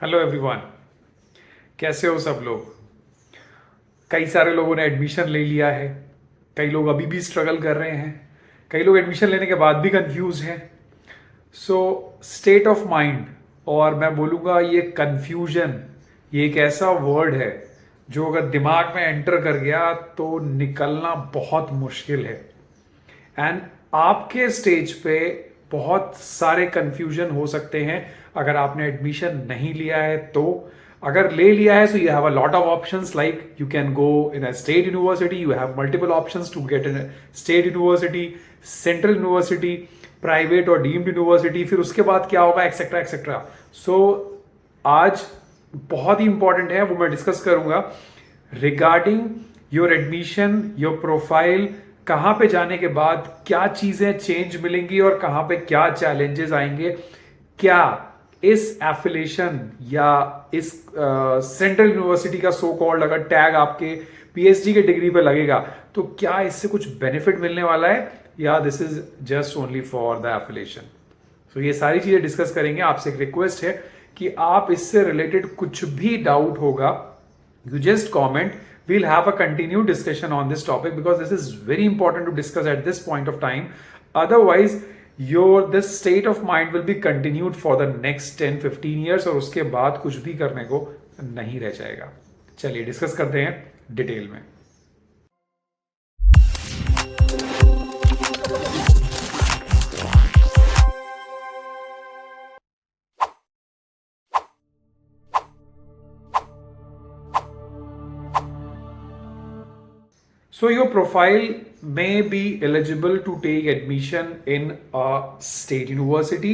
Hello everyone. कैसे हो सब लोग? कई सारे लोगों ने एडमिशन ले लिया है, कई लोग अभी भी स्ट्रगल कर रहे हैं, कई लोग एडमिशन लेने के बाद भी कंफ्यूज हैं। सो स्टेट ऑफ माइंड, और मैं बोलूँगा ये कंफ्यूजन, ये एक ऐसा वर्ड है जो अगर दिमाग में एंटर कर गया तो निकलना बहुत मुश्किल है। एंड आपके स्टेज पे बहुत सारे कंफ्यूजन हो सकते हैं अगर आपने एडमिशन नहीं लिया है तो। अगर ले लिया है, so you have a lot of options, like you can go in a state university, you have multiple options to get in state university, central university, private और डीम्ड यूनिवर्सिटी, फिर उसके बाद क्या होगा, एक्सेट्रा एक्सेट्रा। सो आज बहुत ही important है, वो मैं डिस्कस करूंगा regarding your admission, your profile, कहाँ पे जाने के बाद क्या चीजें चेंज मिलेंगी और कहाँ पे क्या चैलेंजेस आएंगे। क्या इस एफिलेशन या इस सेंट्रल यूनिवर्सिटी का सो कॉल्ड अगर टैग आपके पीएचडी के डिग्री पे लगेगा तो क्या इससे कुछ बेनिफिट मिलने वाला है, या this is just only for the affiliation. तो ये सारी चीजें डिस्कस करेंगे। आपसे एक रिक्वेस्ट है कि आप इससे रिलेटेड कुछ भी डाउट होगा, you just comment. We'll have a continued discussion on this topic because this is very important to discuss at this point of time. Otherwise this state of mind will be continued for the next 10-15 years और उसके बाद कुछ भी करने को नहीं रह जाएगा। चलिए डिस्कस करते हैं डिटेल में। So your profile may be eligible to take admission in a state university,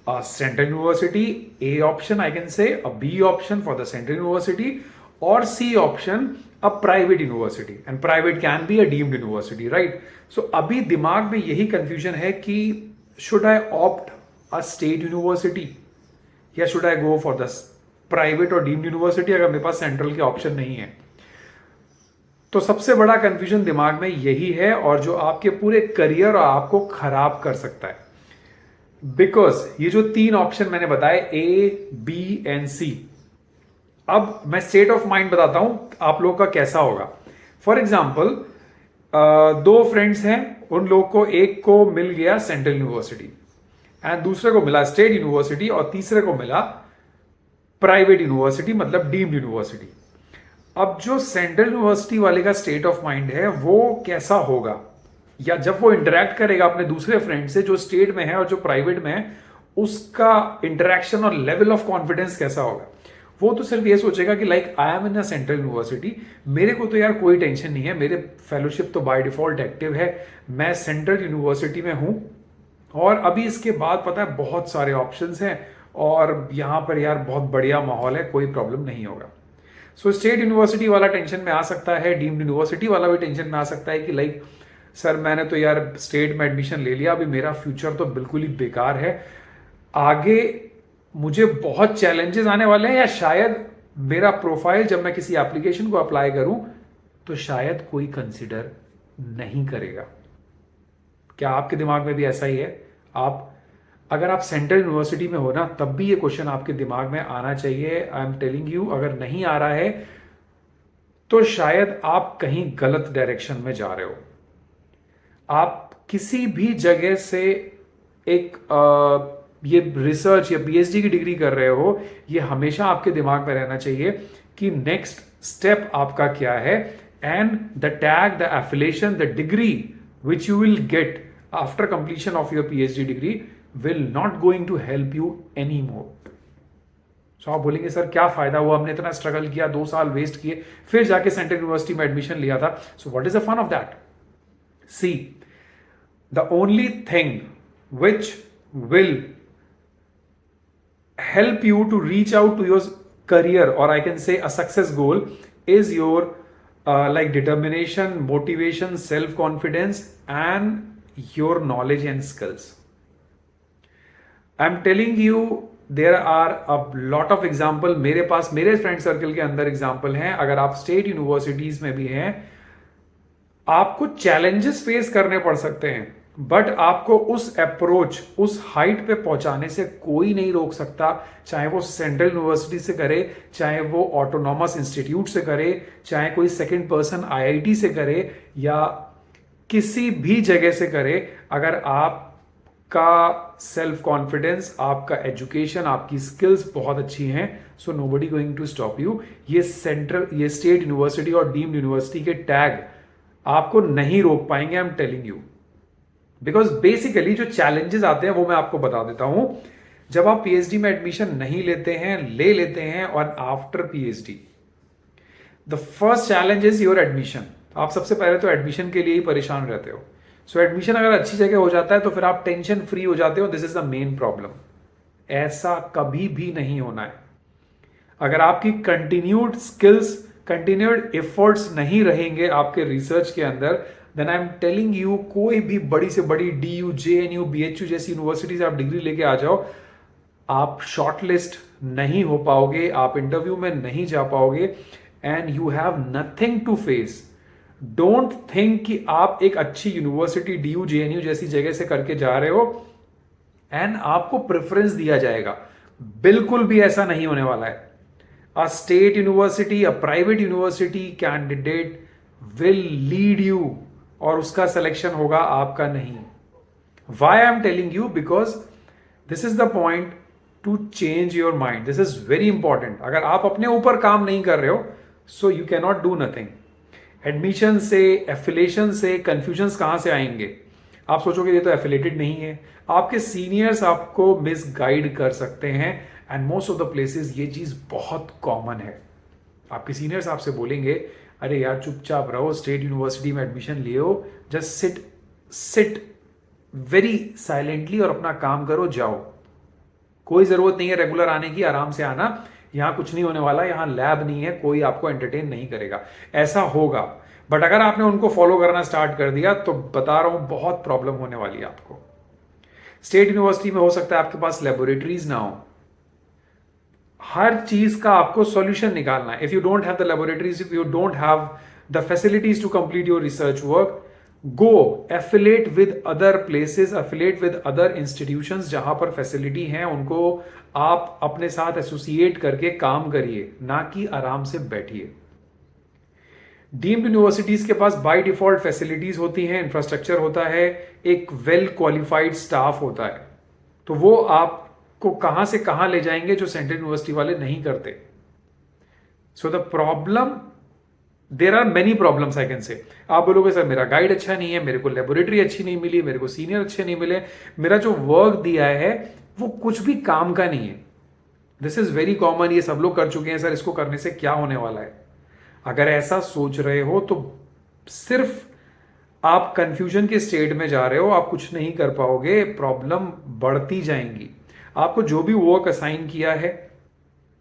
a central university, A option I can say, a B option for the central university, or C option a private university, and private can be a deemed university, right? So अभी दिमाग में यही confusion है कि should I opt a state university या should I go for the private or deemed university अगर मेरे पास central के ऑप्शन नहीं है। तो सबसे बड़ा कंफ्यूजन दिमाग में यही है और जो आपके पूरे करियर और आपको खराब कर सकता है। बिकॉज ये जो तीन ऑप्शन मैंने बताए, ए बी एंड सी, अब मैं स्टेट ऑफ माइंड बताता हूं आप लोग का कैसा होगा। फॉर एग्जाम्पल दो फ्रेंड्स हैं, उन लोग को एक को मिल गया सेंट्रल यूनिवर्सिटी एंड दूसरे को मिला स्टेट यूनिवर्सिटी और तीसरे को मिला प्राइवेट यूनिवर्सिटी, मतलब डीम्ड यूनिवर्सिटी। अब जो सेंट्रल यूनिवर्सिटी वाले का स्टेट ऑफ माइंड है वो कैसा होगा, या जब वो इंटरेक्ट करेगा अपने दूसरे फ्रेंड से जो स्टेट में है और जो प्राइवेट में है, उसका इंटरेक्शन और लेवल ऑफ कॉन्फिडेंस कैसा होगा। वो तो सिर्फ ये सोचेगा कि like I am in a central university, मेरे को तो यार कोई टेंशन नहीं है, मेरे फेलोशिप तो बाय डिफॉल्ट एक्टिव है, मैं सेंट्रल यूनिवर्सिटी में हूं और अभी इसके बाद पता है बहुत सारे ऑप्शंस हैं और यहां पर यार बहुत बढ़िया माहौल है, कोई प्रॉब्लम नहीं होगा। सो स्टेट यूनिवर्सिटी वाला टेंशन में आ सकता है, डीम्ड यूनिवर्सिटी वाला भी टेंशन में आ सकता है कि लाइक सर मैंने तो यार स्टेट में एडमिशन ले लिया, अभी मेरा फ्यूचर तो बिल्कुल ही बेकार है, आगे मुझे बहुत चैलेंजेस आने वाले हैं, या शायद मेरा प्रोफाइल जब मैं किसी एप्लीकेशन को अप्लाई करूं तो शायद कोई कंसिडर नहीं करेगा। क्या आपके दिमाग में भी ऐसा ही है? अगर आप सेंट्रल यूनिवर्सिटी में हो ना, तब भी ये क्वेश्चन आपके दिमाग में आना चाहिए। आई एम टेलिंग यू, अगर नहीं आ रहा है तो शायद आप कहीं गलत डायरेक्शन में जा रहे हो। आप किसी भी जगह से एक ये रिसर्च या पीएचडी की डिग्री कर रहे हो, ये हमेशा आपके दिमाग में रहना चाहिए कि नेक्स्ट स्टेप आपका क्या है, and the tag, the affiliation, the degree which you will get after completion of your PhD degree will not going to help you anymore. So आप बोलेंगे सर क्या फायदा हुआ, हमने इतना स्ट्रगल किया, 2 साल वेस्ट किए, फिर जाके सेंट्रल यूनिवर्सिटी में एडमिशन लिया था, so what is the fun of that? See, the only thing which will help you to reach out to your career, or I can say a success goal, is your like determination, motivation, self-confidence and your knowledge and skills. I'm telling you, there are a lot of example, मेरे पास मेरे friend circle के अंदर example हैं। अगर आप state universities में भी हैं, आपको चैलेंजेस फेस करने पड़ सकते हैं, बट आपको उस अप्रोच, उस हाइट पे पहुंचाने से कोई नहीं रोक सकता, चाहे वो सेंट्रल यूनिवर्सिटी से करे, चाहे वो ऑटोनॉमस इंस्टीट्यूट से करे, चाहे कोई सेकंड पर्सन आईआईटी से करे, या किसी भी जगह से करे। अगर आपका सेल्फ कॉन्फिडेंस, आपका एजुकेशन, आपकी स्किल्स बहुत अच्छी हैं, so nobody going to stop you. ये स्टेट यूनिवर्सिटी और डीम्ड यूनिवर्सिटी के टैग आपको नहीं रोक पाएंगे, I am telling you. Because basically जो चैलेंजेस आते हैं वो मैं आपको बता देता हूं। जब आप पीएचडी में एडमिशन नहीं लेते हैं, ले लेते हैं, और after PhD the first challenge is your admission. आप सबसे पहले तो एडमिशन के लिए ही परेशान रहते हो। सो एडमिशन अगर अच्छी जगह हो जाता है तो फिर आप टेंशन फ्री हो जाते हो। This is the main problem. ऐसा कभी भी नहीं होना है। अगर आपकी कंटिन्यूड स्किल्स, कंटिन्यूड एफर्ट्स नहीं रहेंगे आपके रिसर्च के अंदर, then I am telling you, कोई भी बड़ी से बड़ी DU, JNU, BHU जैसी यूनिवर्सिटी से आप डिग्री लेके आ जाओ, आप शॉर्टलिस्ट नहीं हो पाओगे, आप इंटरव्यू में नहीं जा पाओगे, and you have nothing to face. Don't think कि आप एक अच्छी यूनिवर्सिटी DU, JNU जैसी जगह से करके जा रहे हो एंड आपको प्रेफरेंस दिया जाएगा। बिल्कुल भी ऐसा नहीं होने वाला है। A state university, a private university candidate will lead you, और उसका सिलेक्शन होगा, आपका नहीं। Why I am telling you? Because this is the point to change your mind. This is very important. अगर आप अपने ऊपर काम नहीं कर रहे हो, so you can not do nothing. Admission से, एफिलेशन से कंफ्यूजन कहां से आएंगे? आप सोचोगे ये तो एफिलेटेड नहीं है। आपके सीनियर्स आपको मिस गाइड कर सकते हैं, and most of the places ये चीज बहुत कॉमन है। आपके सीनियर्स आपसे बोलेंगे, अरे यार चुपचाप रहो, स्टेट यूनिवर्सिटी में एडमिशन लियो, जस्ट सिट वेरी साइलेंटली और अपना काम करो, जाओ। कोई जरूरत नहीं है रेगुलर आने की, आराम से आना, यहां कुछ नहीं होने वाला, यहां लैब नहीं है, कोई आपको एंटरटेन नहीं करेगा। ऐसा होगा, बट अगर आपने उनको फॉलो करना स्टार्ट कर दिया तो बता रहा हूं बहुत प्रॉब्लम होने वाली है आपको। स्टेट यूनिवर्सिटी में हो सकता है आपके पास लेबोरेटरीज ना हो, हर चीज का आपको सॉल्यूशन निकालना है। If you don't have the laboratories, if you don't have the facilities to complete your research work, go affiliate with other places, affiliate with other institutions जहां पर फैसिलिटी है, उनको आप अपने साथ एसोसिएट करके काम करिए, ना कि आराम से बैठिए। डीम्ड यूनिवर्सिटीज के पास बाय डिफॉल्ट फैसिलिटीज होती हैं, इंफ्रास्ट्रक्चर होता है, एक वेल क्वालिफाइड स्टाफ होता है, तो वो आपको कहां से कहां ले जाएंगे जो सेंट्रल यूनिवर्सिटी वाले नहीं करते। So the problem, there are many problems I can say. आप बोलोगे सर मेरा गाइड अच्छा नहीं है, मेरे को लेबोरेटरी अच्छी नहीं मिली, मेरे को सीनियर अच्छे नहीं मिले, मेरा जो वर्क दिया है वो कुछ भी काम का नहीं है। दिस इज वेरी कॉमन, ये सब लोग कर चुके हैं, सर इसको करने से क्या होने वाला है। अगर ऐसा सोच रहे हो तो सिर्फ आप कंफ्यूजन के स्टेट में जा रहे हो, आप कुछ नहीं कर पाओगे, प्रॉब्लम बढ़ती जाएंगी। आपको जो भी वर्क असाइन किया है,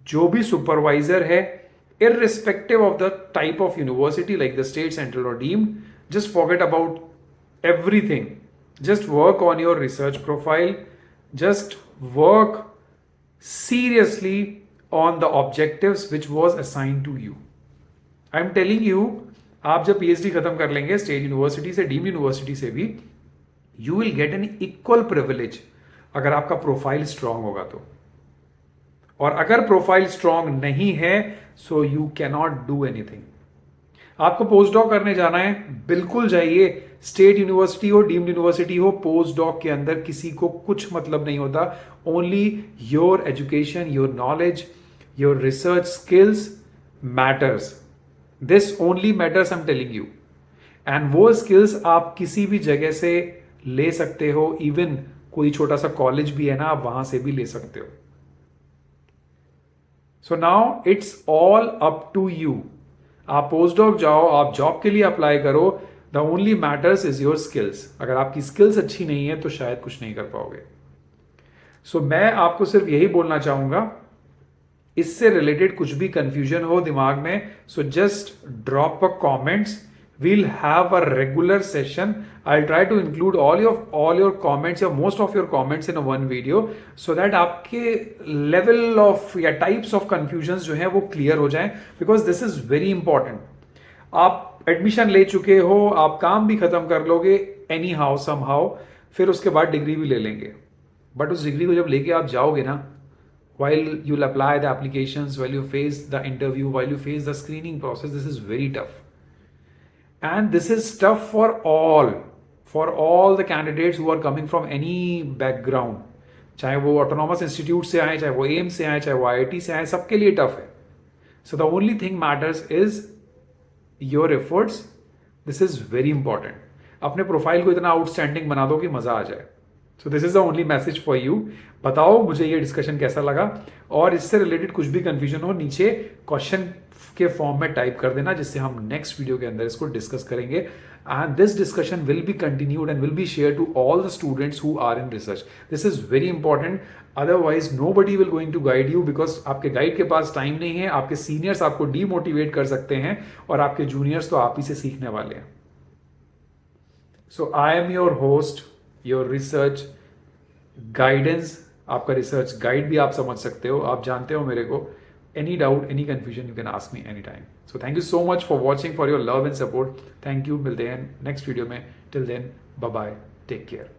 जो भी सुपरवाइजर है, irrespective of the type of university like the state, central or deemed, just forget about everything. Just work on your research profile, just work seriously on the objectives which was assigned to you. I'm telling you, आप जब PhD खत्म कर लेंगे state university से, deemed university से भी, you will get an equal privilege अगर आपका प्रोफाइल स्ट्रांग होगा तो। और अगर प्रोफाइल स्ट्रांग नहीं है, so you cannot do anything. आपको पोस्ट डॉक करने जाना है, बिल्कुल जाइए, स्टेट यूनिवर्सिटी हो, डीम्ड यूनिवर्सिटी हो, पोस्ट डॉक के अंदर किसी को कुछ मतलब नहीं होता। Only your education, your knowledge, your research skills matters. This only matters, I am telling you. And वो स्किल्स आप किसी भी जगह से ले सकते हो, इवन कोई छोटा सा कॉलेज भी है ना, आप वहां से भी ले सकते हो। So now it's all up to you. आप पोस्ट डॉक जाओ, आप जॉब के लिए अप्लाई करो, the only matters is your skills. अगर आपकी स्किल्स अच्छी नहीं है तो शायद कुछ नहीं कर पाओगे। सो मैं आपको सिर्फ यही बोलना चाहूंगा, इससे रिलेटेड कुछ भी कंफ्यूजन हो दिमाग में, so just drop a comments, we'll have a regular session. I'll try to include all your comments or most of your comments in a one video so that आपके level of या types of confusions जो हैं वो clear हो जाएं, because this is very important. आप admission ले चुके हो, आप काम भी खत्म कर लोगे, एनी हाउ सम हाउ, फिर उसके बाद डिग्री भी ले लेंगे. बट उस डिग्री को जब लेके आप जाओगे ना, while you'll apply the applications, while you face the interview, while you face the screening process, this is very tough. And this is tough for all the candidates who are coming from any background. चाहे वो autonomous institute से आए, चाहे वो AIIMS से आए, चाहे वो IIT से आए, सबके लिए टफ है. So the only thing matters is your efforts. This is very important. अपने प्रोफाइल को इतना आउटस्टैंडिंग बना दो कि मजा आ जाए. So this is the only message for you. बताओ मुझे ये डिस्कशन कैसा लगा, और इससे रिलेटेड कुछ भी कंफ्यूजन हो नीचे क्वेश्चन के फॉर्म में टाइप कर देना, जिससे हम नेक्स्ट वीडियो के अंदर इसको डिस्कस करेंगे. And this discussion will be continued and will be share to all the students who are in research. This is very important. Otherwise nobody will going to guide you, because आपके guide के पास time नहीं है. आपके seniors आपको demotivate कर सकते हैं, और आपके जूनियर्स तो आप ही से सीखने वाले हैं. So I am your host, your research guidance. आपका रिसर्च गाइड भी आप समझ सकते हो, आप जानते हो मेरे को. Any doubt, any confusion, you can ask me anytime. So thank you so much for watching, for your love and support. Thank you. मिलते हैं next video में. Till then, bye bye. Take care.